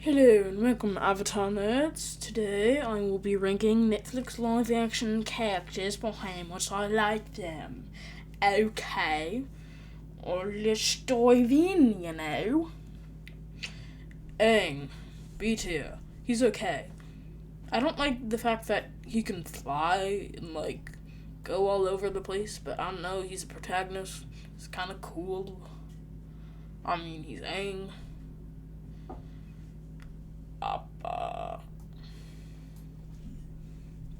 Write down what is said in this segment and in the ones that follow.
Hello and welcome Avatar Nerds. Today I will be ranking Netflix live action characters for how much I like them. Okay, or let's dive in. Aang, B tier. He's okay. I don't like the fact that he can fly and go all over the place, but I don't know, he's a protagonist. It's kinda cool. I mean, he's Aang. Appa.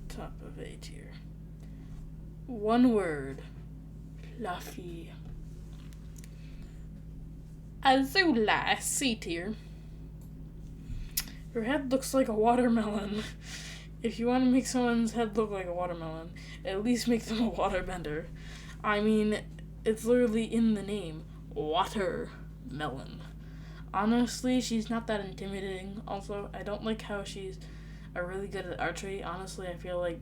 Top of A tier. One word. Fluffy. Azula, C tier. Her head looks like a watermelon. If you want to make someone's head look like a watermelon, at least make them a waterbender. I mean, it's literally in the name. Watermelon. Honestly, she's not that intimidating. Also, I don't like how she's really good at archery. Honestly, I feel like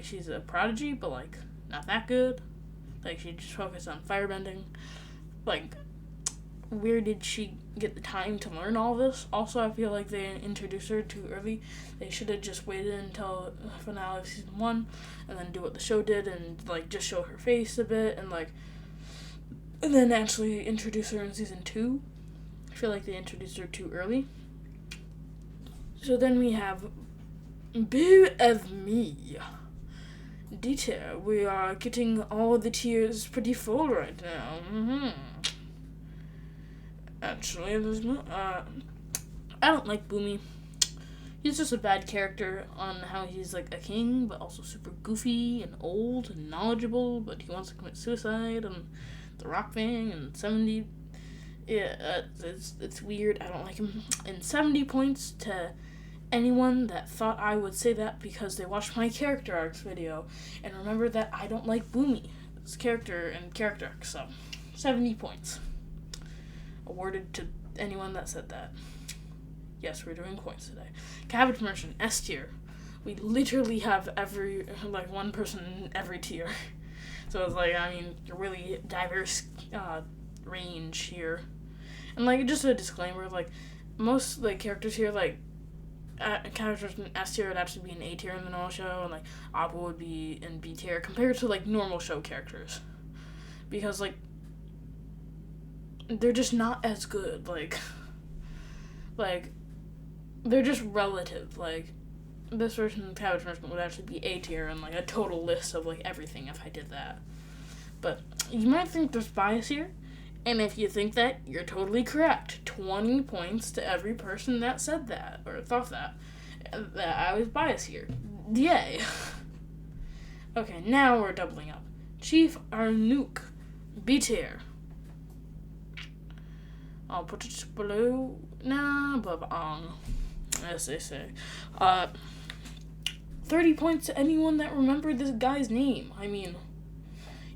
she's a prodigy, but not that good. She just focused on firebending. Where did she get the time to learn all this? Also, I feel like they introduced her too early. They should have just waited until the finale of season 1 and then do what the show did and just show her face a bit and then actually introduce her in season 2. I feel like they introduced her too early. So then we have Boo of Me. Detail. We are getting all the tiers pretty full right now. Actually, there's no. I don't like Boomy. He's just a bad character on how he's a king, but also super goofy and old and knowledgeable, but he wants to commit suicide and the rock thing and 70. Yeah, it's weird. I don't like him. And 70 points to anyone that thought I would say that because they watched my character arcs video and remember that I don't like Boomy, this character and character arc. So, 70 points awarded to anyone that said that. Yes, we're doing points today. Cabbage Merchant, S tier. We literally have every one person in every tier. So it's really diverse range here. And just a disclaimer, most characters here characters in S tier would actually be in A tier in the normal show, and Appa would be in B tier compared to normal show characters, because they're just not as good. They're just relative. This version of Cabbage Merchant would actually be A tier and a total list of everything if I did that. But you might think there's bias here. And if you think that, you're totally correct. 20 points to every person that said that, or thought that I was biased here. Yay. Okay, now we're doubling up. Chief Arnook, B tier. I'll put it below, above as they say. 30 points to anyone that remembered this guy's name. I mean,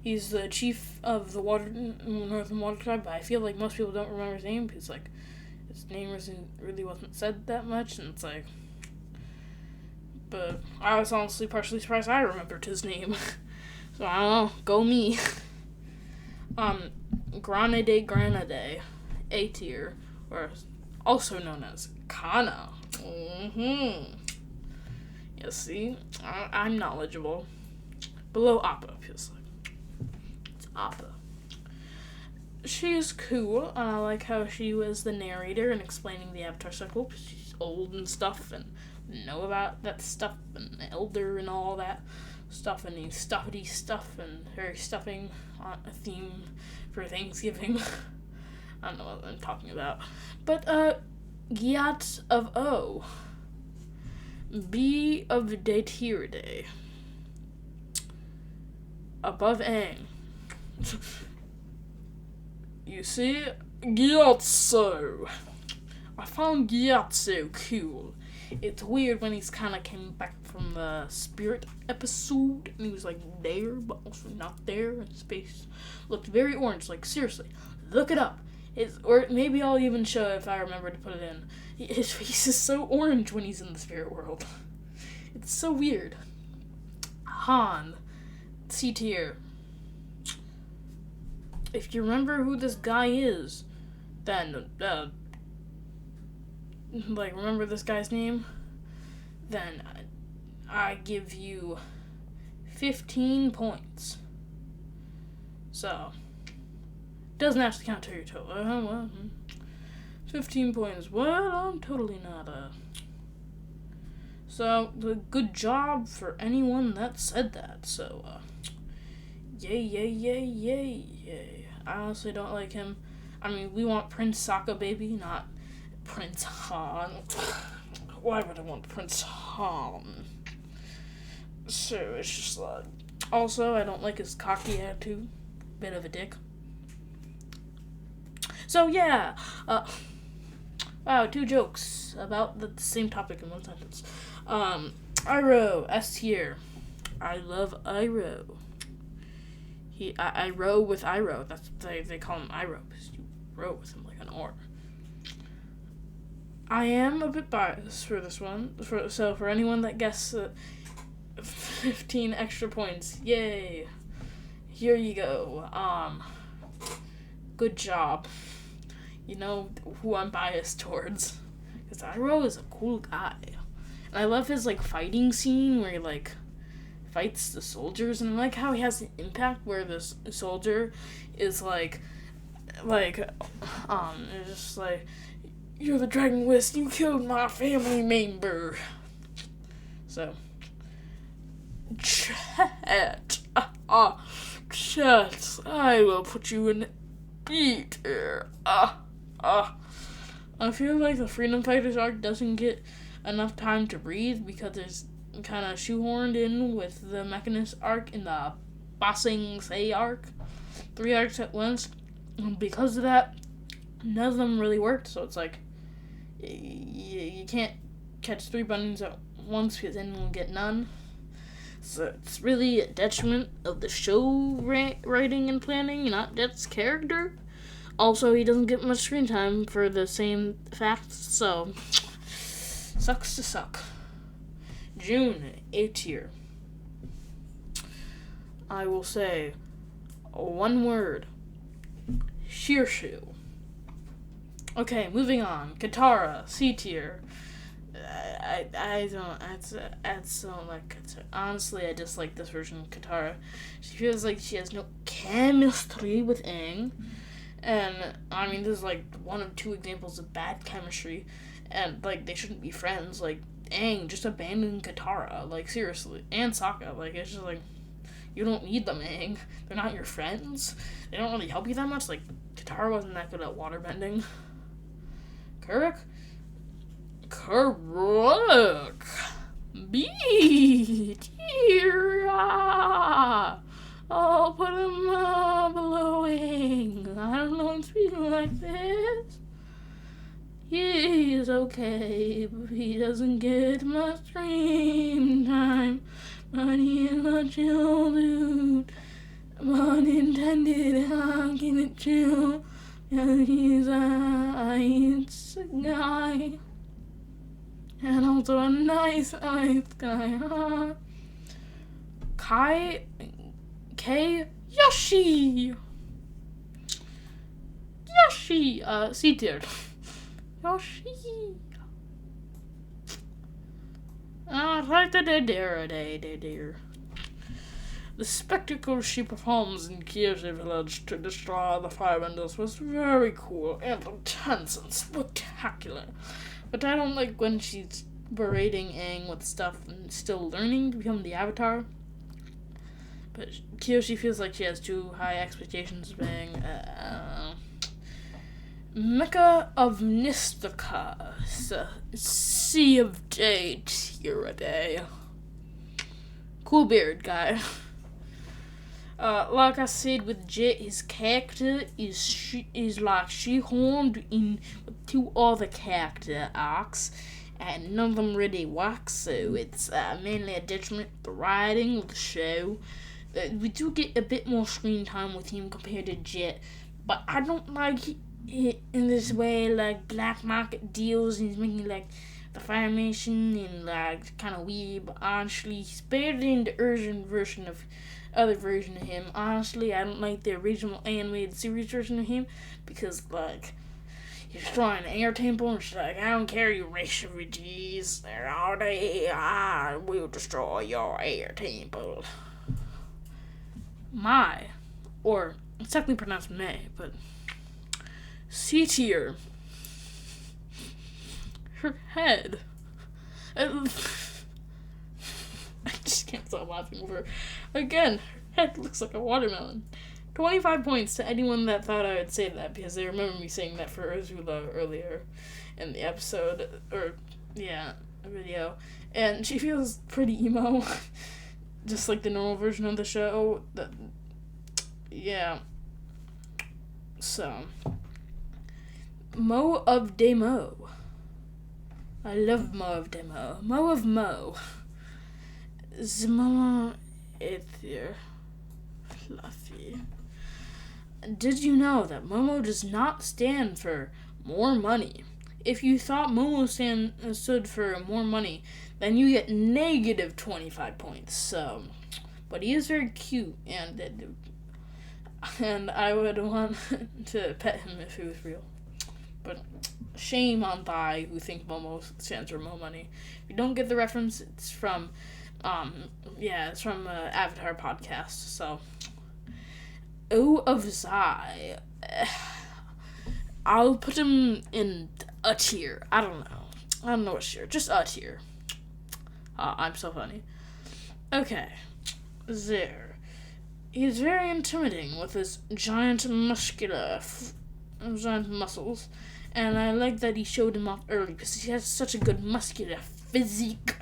he's the chief of the Northern Water Tribe, but I feel like most people don't remember his name because, his name really wasn't said that much, and it's but I was honestly partially surprised I remembered his name. So, I don't know, go me. Granade, A tier, or also known as Kana. You see, I'm knowledgeable. Below Appa, feels like. It's Appa. She is cool, and I like how she was the narrator and explaining the Avatar cycle, because she's old and stuff, and know about that stuff, and the Elder and all that stuff, and the stuffity stuff, and her stuffing on a theme for Thanksgiving. I don't know what I'm talking about. But, Gyat of O. B of Day. Above Aang. You see, Gyatso. I found Gyatso cool. It's weird when he's kind of came back from the Spirit episode, and he was there, but also not there, and his face looked very orange. Seriously, look it up. Or maybe I'll even show it if I remember to put it in. His face is so orange when he's in the spirit world. It's so weird. Han, C tier. If you remember who this guy is, then like, remember this guy's name, then I give you 15 points. So, doesn't actually count to your total. 15 points. Well, I'm totally not So, good job for anyone that said that. So, yay, yay, yay, yay, yay. I honestly don't like him. I mean, we want Prince Sokka, baby, not Prince Han. Why would I want Prince Han? So, it's just like... Also, I don't like his cocky attitude. Bit of a dick. So, yeah. Wow, 2 jokes about the same topic in one sentence. Iroh, S tier. I love Iroh. I row with Iroh. That's they call him Iroh because you row with him like an oar. I am a bit biased for this one. So for anyone that guessed 15 extra points, yay! Here you go. Good job. You know who I'm biased towards, because Iroh is a cool guy, and I love his like fighting scene where he like fights the soldiers, and I like how he has an impact where this soldier is like it's just like, you're the Dragon Wisp, you killed my family member. So, chat, chat, I will put you in B tier. I feel like the Freedom Fighters arc doesn't get enough time to breathe because it's kind of shoehorned in with the Mechanist arc and the Ba Sing Se arc. 3 arcs at once. And because of that, none of them really worked. So it's like, you can't catch 3 bunnies at once because then you'll get none. So it's really a detriment of the show writing and planning, not Jet's character. Also, he doesn't get much screen time for the same facts, so sucks to suck. June, A tier. I will say 1 word. Shirshu. Okay, moving on. Katara, C tier. I don't like Katara. Honestly, I dislike this version of Katara. She feels like she has no chemistry with Aang. And, I mean, this is, like, 1 of 2 examples of bad chemistry. And, like, they shouldn't be friends. Like, Aang, just abandon Katara. Like, seriously. And Sokka. Like, it's just, like, you don't need them, Aang. They're not your friends. They don't really help you that much. Like, Katara wasn't that good at waterbending. Kuruk? B tier. I'll put him below Aang. I don't know him speaking like this. He's okay, but he doesn't get much screen time. But he's a chill dude. Unintended, how can it chill? And he's a guy. And also a nice guy, huh? K. Yoshi! C tier. Yoshi! Right there. The spectacle she performs in Kyoshi Village to destroy the Firebenders was very cool and intense and spectacular. But I don't like when she's berating Aang with stuff and still learning to become the Avatar. But Kyoshi feels like she has too high expectations of Aang. Mecha of Nistica. Sea of Day tier a day. Cool beard guy. Like I said with Jet, his character is like shoehorned in with 2 other character arcs, and none of them really work, so it's mainly a detriment to the writing of the show. We do get a bit more screen time with him compared to Jet, but I don't like it in this way, like black market deals, and he's making like the Fireman and like kind of weird, but honestly, he's better than the Urgent version of other version of him. Honestly, I don't like the original animated series version of him because like he's destroying an air temple, and she's like, I don't care, you refugees. They're all day. I will destroy your air temple. Mai, or it's technically pronounced May, but C tier. Her head. I just can't stop laughing over her. Again, her head looks like a watermelon. 25 points to anyone that thought I would say that, because they remember me saying that for Ursula earlier in the episode, or, yeah, a video. And she feels pretty emo, just like the normal version of the show. Yeah. So, Mo of Demo. I love Mo of Demo. Mo of Mo. Zmomo Aether. Fluffy. Did you know that Momo does not stand for more money? If you thought Momo stood for more money, then you get negative 25 points. So, but he is very cute, and I would want to pet him if he was real. But shame on Thai who think Momo stands for more money. If you don't get the reference, it's from Avatar podcast. So, O of Zai. I'll put him in a tier. I don't know what tier. Just a tier. I'm so funny. Okay. There. He's very intimidating with his giant muscles. And I like that he showed him off early because he has such a good muscular physique.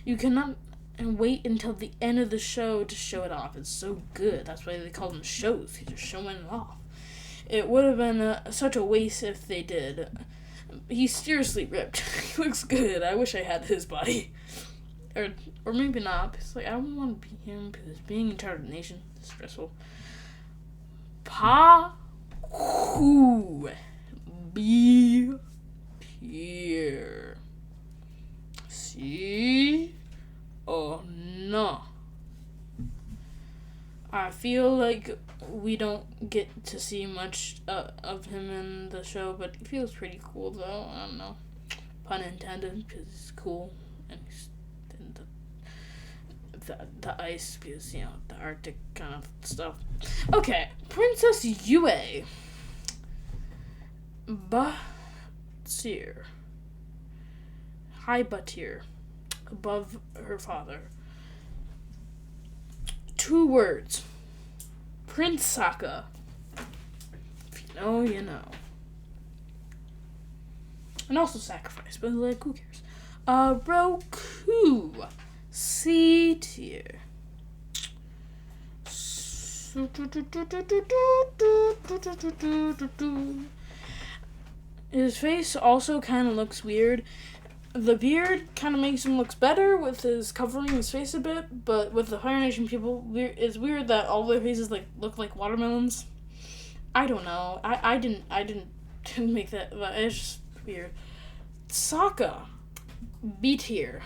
You cannot wait until the end of the show to show it off. It's so good. That's why they call them shows. He's just showing it off. It would have been such a waste if they did. He's seriously ripped. He looks good. I wish I had his body. Or maybe not. Because I don't want to be him because being in charge of the nation is stressful. B tier. C. Oh no. I feel like we don't get to see much of him in the show, but it feels pretty cool though. I don't know. Pun intended, because it's cool. And he's in the ice, because, the Arctic kind of stuff. Okay, Princess Yue. Batir. High Batir. Above her father. 2 words. Prince Sokka. If you know, you know. And also sacrifice, but who cares? Roku. C tier. His face also kind of looks weird. The beard kind of makes him look better with his covering his face a bit, but with the Fire Nation people, it's weird that all their faces look like watermelons. I don't know. I didn't make that, but it's just weird. Sokka, B tier.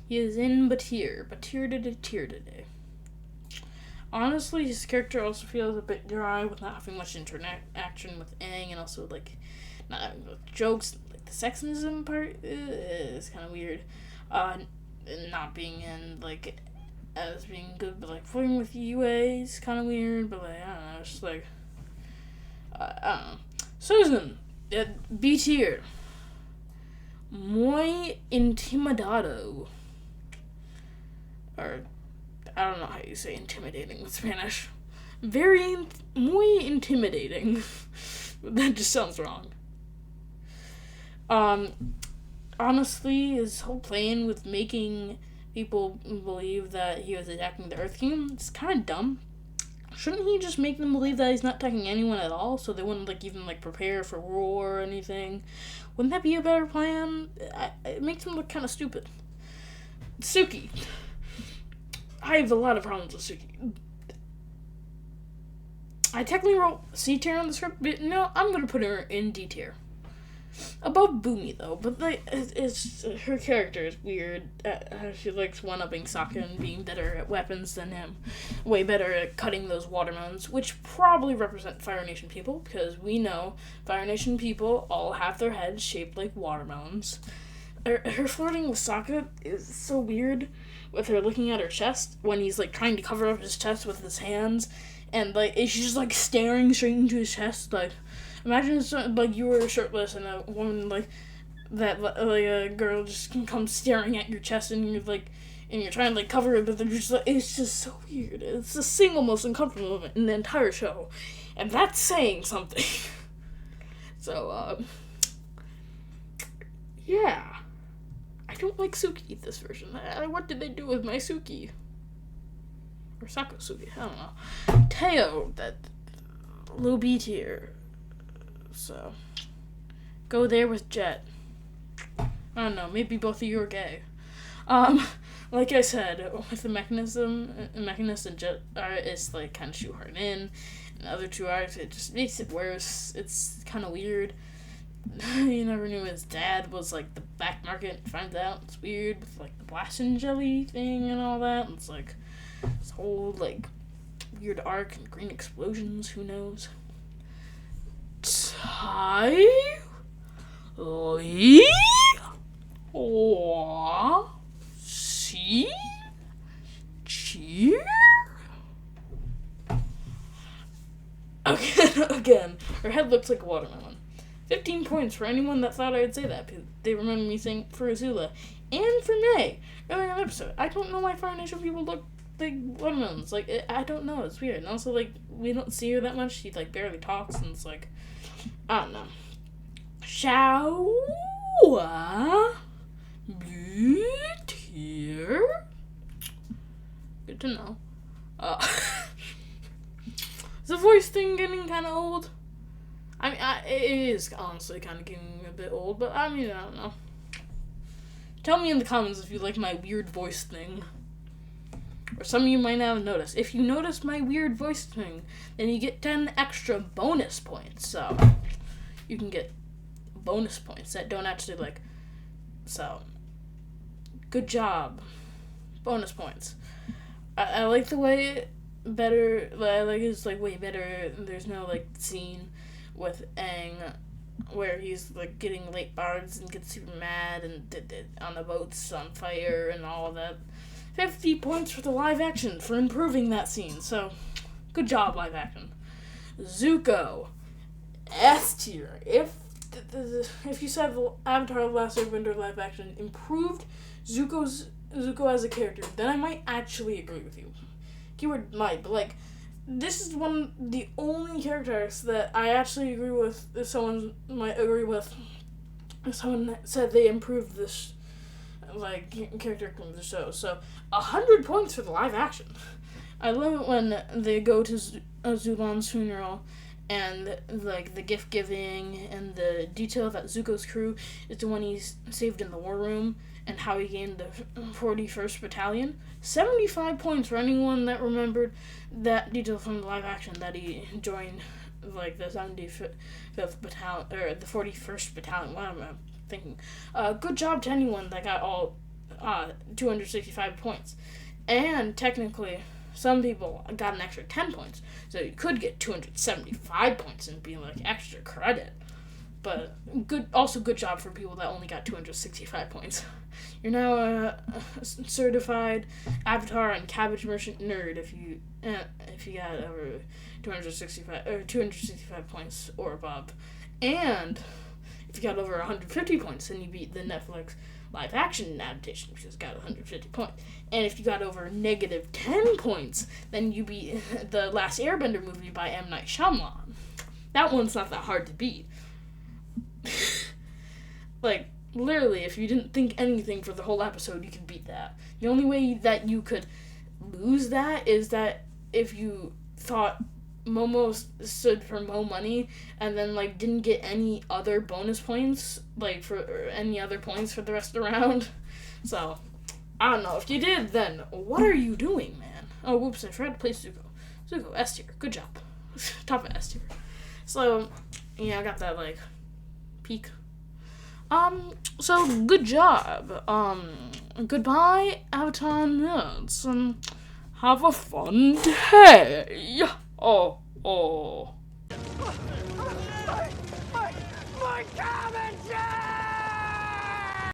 He is in Batir. Batir did a tier today. Honestly, his character also feels a bit dry with not having much interaction with Aang, and also not having jokes. The sexism part is kind of weird. Not being in as being good, but flirting with Yue is kind of weird. But I don't know, it's just I don't know. Susan, B tier. Muy intimidado. Or I don't know how you say intimidating in Spanish. Muy intimidating. That just sounds wrong. Honestly, his whole plan with making people believe that he was attacking the Earth Kingdom is kind of dumb. Shouldn't he just make them believe that he's not attacking anyone at all, so they wouldn't even prepare for war or anything? Wouldn't that be a better plan? It makes him look kind of stupid. Suki. I have a lot of problems with Suki. I technically wrote C tier on the script, but no, I'm gonna put her in D tier. above Boomy though, but like it's her character is weird. She likes one-upping Sokka and being better at weapons than him, way better at cutting those watermelons, which probably represent Fire Nation people because we know Fire Nation people all have their heads shaped like watermelons. Her flirting with Sokka is so weird, with her looking at her chest when he's like trying to cover up his chest with his hands, and like she's just like staring straight into his chest like. Imagine like you were shirtless and a woman like that, like a girl just can come staring at your chest and you're like, and you're trying to like cover it, but they're just like, it's just so weird. It's the single most uncomfortable moment in the entire show, and that's saying something. So yeah, I don't like Suki this version. What did they do with my Suki? Or Sakosuki? I don't know. Teo, that low B tier. So, go there with Jet. I don't know, maybe both of you are gay. Like I said, with the Mechanist and Jet art, it's like kind of shoehorned in. And the other two arcs, it just makes it worse. It's kind of weird. You never knew his dad was like the back market. Finds out it's weird with like the blasting jelly thing and all that. It's like this whole like weird arc and green explosions. Who knows? Li Wa Si Cheer. Again, her head looks like a watermelon. 15 points for anyone that thought I would say that. They remember me saying for Azula and for May earlier in the episode. I don't know why Fire Nation people look like watermelons. Like, I don't know. It's weird. And also, like, we don't see her that much. She, like, barely talks, and it's like, I don't know. Shaoa Beautier. Good to know. Is the voice thing getting kind of old? I mean, it is honestly kind of getting a bit old, but I mean, I don't know. Tell me in the comments if you like my weird voice thing. Or some of you might not have noticed. If you notice my weird voice thing, then you get 10 extra bonus points. So, you can get bonus points that don't actually, like, so, good job. Bonus points. I like the way better, I like it's, like, way better. There's no, like, scene with Aang where he's, like, getting late bards and gets super mad and on the boats on fire and all of that. 50 points for the live action for improving that scene. So, good job, live action. Zuko, S tier. If you said Avatar: The Last Airbender live action improved Zuko as a character, then I might actually agree with you. Keyword might, but like, this is the only character arcs that I actually agree with. If someone might agree with, if someone said they improved this, like, character from the show. So, 100 points for the live action. I love it when they go to Zulan's funeral and, like, the gift giving and the detail that Zuko's crew is the one he's saved in the war room and how he gained the 41st Battalion. 75 points for anyone that remembered that detail from the live action, that he joined, like, the 75th Battalion, or the 41st Battalion, what am I thinking? Good job to anyone that got all 265 points. And technically, some people got an extra 10 points, so you could get 275 points and be like extra credit. But good job for people that only got 265 points. You're now a certified Avatar and Cabbage Merchant nerd if you got over 265 points or above. And if you got over 150 points, then you beat the Netflix live action adaptation, which has got 150 points. And if you got over negative 10 points, then you beat the Last Airbender movie by M. Night Shyamalan. That one's not that hard to beat. Like, literally, if you didn't think anything for the whole episode, you could beat that. The only way that you could lose that is that if you thought Momo stood for Mo Money and then, like, didn't get any other bonus points, like, for any other points for the rest of the round. So, I don't know. If you did, then what are you doing, man? Oh, whoops, I forgot to place Zuko. Zuko, S tier. Good job. Top of S tier. So, yeah, I got that, like, peak So good job. Goodbye, Avatar nerds, and have a fun day. Oh.